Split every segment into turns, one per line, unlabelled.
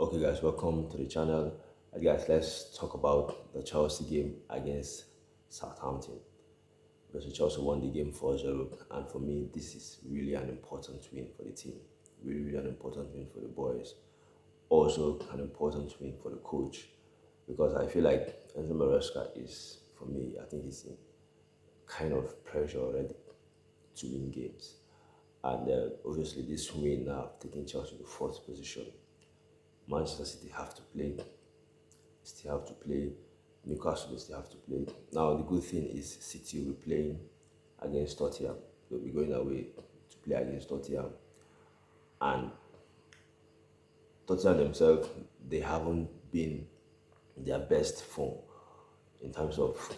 Okay, guys, welcome to the channel. Guys, let's talk about the Chelsea game against Southampton. Because Chelsea won the game 4-0, and for me, this is really an important win for the team. Really an important win for the boys. Also, an important win for the coach. Because I feel like Enzo Maresca is, for me, I think he's in kind of pressure already to win games. And obviously, this win now taking Chelsea to fourth position. Manchester City have to play, still have to play. Newcastle still have to play. Now the good thing is City will be playing against Tottenham. They'll be going away to play against Tottenham, and Tottenham themselves they haven't been in their best form in terms of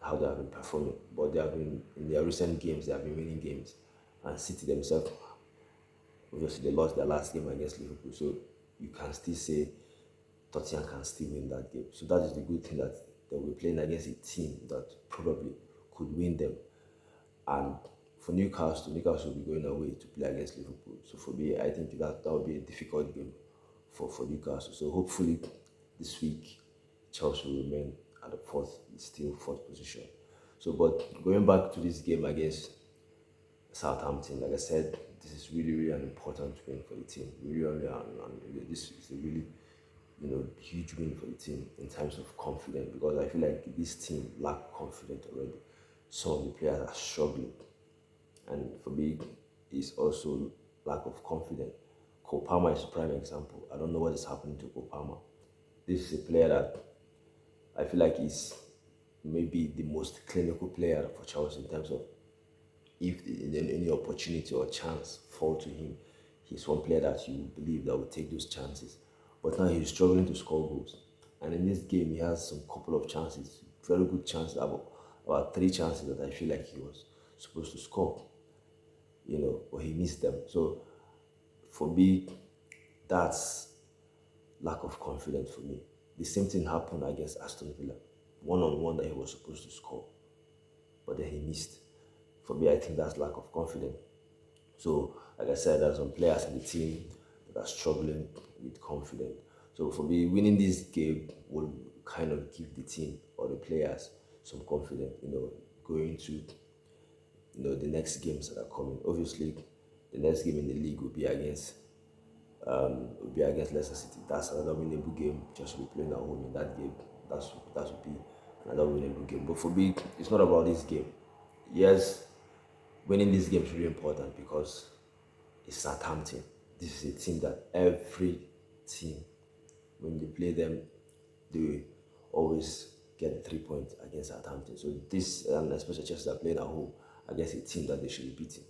how they have been performing. But they have been in their recent games. They have been winning games, and City themselves obviously they lost their last game against Liverpool. So you can still say Tottenham can still win that game. So that is the good thing that they will be playing against a team that probably could win them. And for Newcastle will be going away to play against Liverpool. So for me, I think that will be a difficult game for Newcastle. So hopefully this week Chelsea will remain at the still fourth position. So but going back to this game against Southampton, like I said, this is really an important win for the team. And this is a really huge win for the team in terms of confidence because I feel like this team lack confidence already. Some of the players are struggling, and for me, it's also lack of confidence. Cole Palmer is a prime example. I don't know what is happening to Cole Palmer. This is a player that I feel like is maybe the most clinical player for Chelsea in terms of if any opportunity or chance fall to him, he's one player that you believe that will take those chances. But now he's struggling to score goals. And in this game, he has some couple of chances, very good chances, about three chances that I feel like he was supposed to score, but he missed them. So for me, that's lack of confidence for me. The same thing happened against Aston Villa, one on one that he was supposed to score, but then he missed. For me, I think that's lack of confidence. So, like I said, there's some players in the team that are struggling with confidence. So, for me, winning this game will kind of give the team or the players some confidence, going to the next games that are coming. Obviously, the next game in the league will be against Leicester City. That's another winnable game. Just be playing at home in that game. That would be another winnable game. But for me, it's not about this game. Yes, winning this game is really important because it's Southampton. This is a team that every team, when they play them, they always get the 3 points against Southampton. So this, and especially Chelsea are playing at home against a team that they should be beating.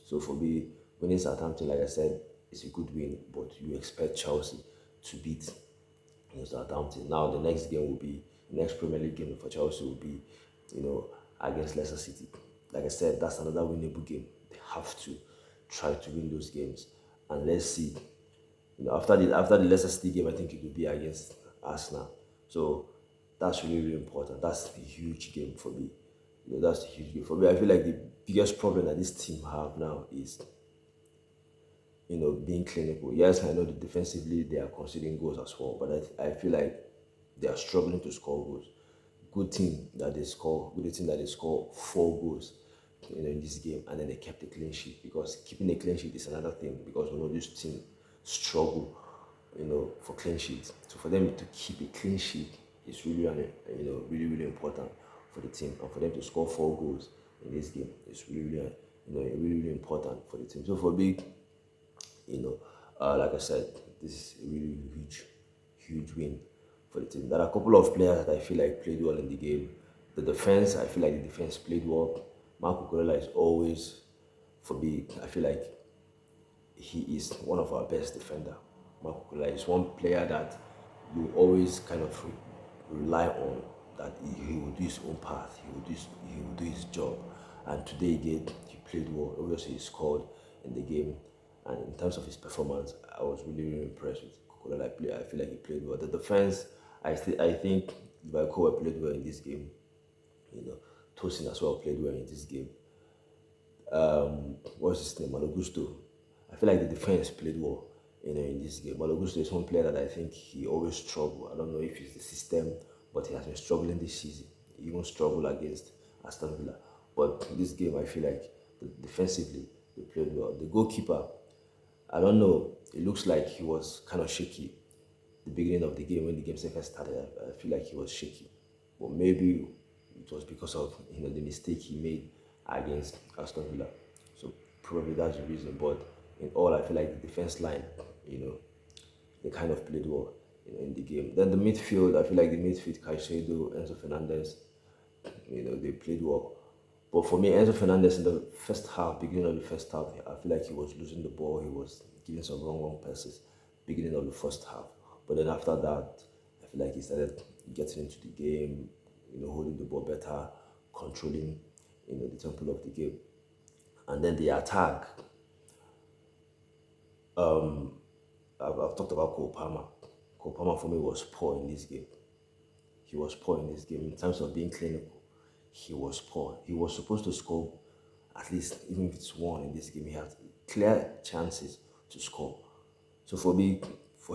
So for me, winning Southampton, like I said, is a good win, but you expect Chelsea to beat Southampton. Now the next game will be the next Premier League game for Chelsea will be, against Leicester City. Like I said, that's another winnable game. They have to try to win those games, and let's see. After the Leicester City game, I think it will be against Arsenal. So that's really important. That's a huge game for me. That's a huge game for me. I feel like the biggest problem that this team have now is being clinical. Yes, I know that defensively they are conceding goals as well, but I feel like they are struggling to score goals. Good thing that they score. Good thing that they score 4 goals, in this game, and then they kept a clean sheet because keeping a clean sheet is another thing because we know this team struggle, for clean sheets. So for them to keep a clean sheet is really important for the team, and for them to score 4 goals in this game is really important for the team. So for me, like I said, this is a really huge win for the team. There are a couple of players that I feel like played well in the game. The defense, I feel like the defense played well. Marco Corella is always, for me, I feel like he is one of our best defender. Marco Corella is one player that you always kind of rely on, that he will do his own path, he will do his job. And today again, he played well. Obviously, he scored in the game, and in terms of his performance, I was really impressed with Corella. I feel like he played well. The defense, I think Baikoa played well in this game. Tosin as well played well in this game. What's his name? Malo Gusto. I feel like the defense played well in this game. But Augusto is one player that I think he always struggle. I don't know if it's the system, but he has been struggling this season. He even struggled against Aston Villa. But in this game, I feel like defensively they played well. The goalkeeper, I don't know. It looks like he was kind of shaky the beginning of the game when the game first started. I feel like he was shaky, but maybe it was because of the mistake he made against Aston Villa. So probably that's the reason. But in all, I feel like the defense line, you know, they kind of played well, in the game. Then the midfield, I feel like the midfield, Caicedo, Enzo Fernandez, they played well. But for me, Enzo Fernandez in the first half, beginning of the first half, I feel like he was losing the ball. He was giving some wrong passes, beginning of the first half. But then after that, I feel like he started getting into the game, holding the ball better, controlling, the tempo of the game. And then the attack, I've talked about Cole Palmer. Cole Palmer for me was poor in this game. He was poor in this game in terms of being clinical. He was poor. He was supposed to score at least, even if it's one in this game. He had clear chances to score. So for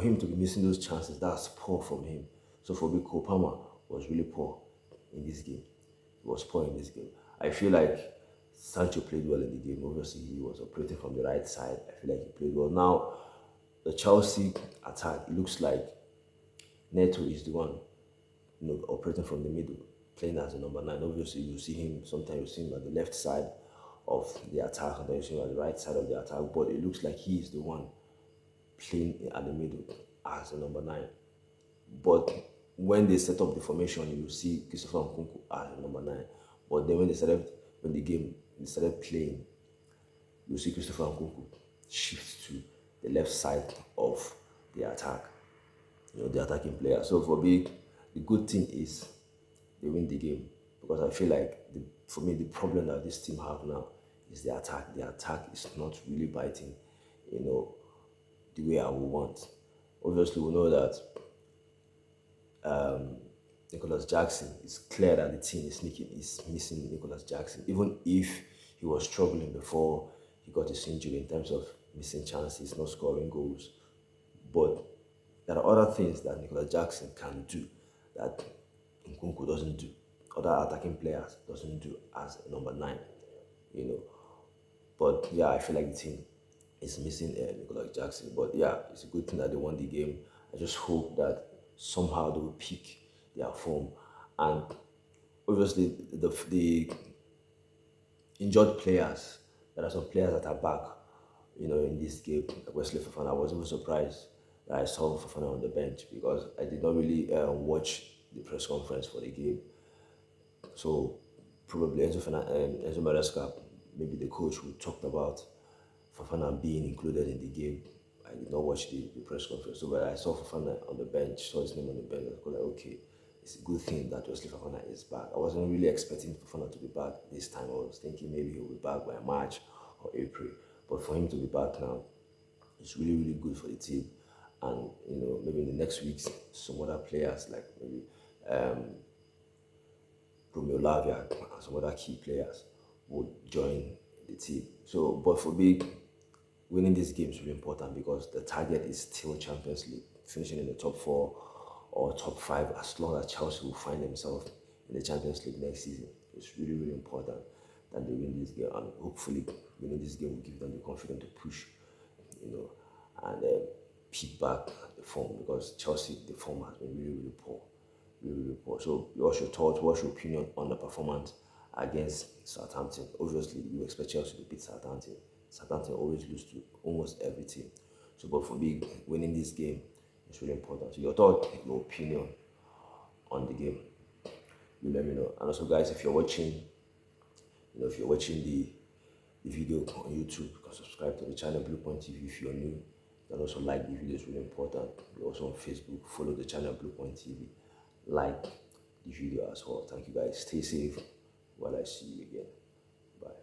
him to be missing those chances, that's poor from him. So for me, Cole Palmer was really poor in this game. He was poor in this game. I feel like Sancho played well in the game. Obviously, he was operating from the right side. I feel like he played well. Now, the Chelsea attack looks like Neto is the one, operating from the middle, playing as a number 9. Obviously, you see him, sometimes you see him at the left side of the attack, sometimes you see him at the right side of the attack, but it looks like he is the one playing at the middle as a number 9. But when they set up the formation, you will see Christopher Nkunku as a number 9. But then when they started playing, you see Christopher Nkunku shift to the left side of the attack, the attacking player. So for me, the good thing is they win the game, because I feel like for me the problem that this team have now is the attack. The attack is not really biting, the way I would want. Obviously, we know that Nicholas Jackson, it's clear that the team is missing Nicholas Jackson, even if he was struggling before he got his injury in terms of missing chances, not scoring goals. But there are other things that Nicholas Jackson can do that Nkunku doesn't do, other attacking players doesn't do as a number 9, But yeah, I feel like the team is missing Nicholas Jackson. But yeah, it's a good thing that they won the game. I just hope that somehow they will pick their form. And obviously, the injured players, there are some players that are back, in this game, like Wesley Fofana. I was even surprised that I saw Fofana on the bench, because I did not really watch the press conference for the game. So probably Enzo Maresca, maybe the coach, who talked about Fofana being included in the game. I did not watch the press conference, so when I saw Fofana on the bench, saw his name on the bench, I was like, okay, it's a good thing that Wesley Fofana is back. I wasn't really expecting Fofana to be back this time. I was thinking maybe he'll be back by March or April, but for him to be back now, it's really, really good for the team. And maybe in the next weeks, some other players like maybe Romeo Lavia and some other key players would join the team. So, but for me, winning this game is really important, because the target is still Champions League, finishing in the top 4 or top 5, as long as Chelsea will find themselves in the Champions League next season. It's really, really important that they win this game, and hopefully winning this game will give them the confidence to push, and pick back the form, because Chelsea, the form has been really, really poor. Really, really poor. So what's your thoughts, what's your opinion on the performance against Southampton? Obviously, you expect Chelsea to beat Southampton. Southampton always lose to almost every team. So, but for me, winning this game is really important. So your thought, your opinion on the game, you let me know. And also, guys, if you're watching, the video on YouTube, you can subscribe to the channel Blue Point TV if you're new. You can also like the video, it's really important. You're also on Facebook, follow the channel Blue Point TV. Like the video as well. Thank you, guys. Stay safe while I see you again. Bye.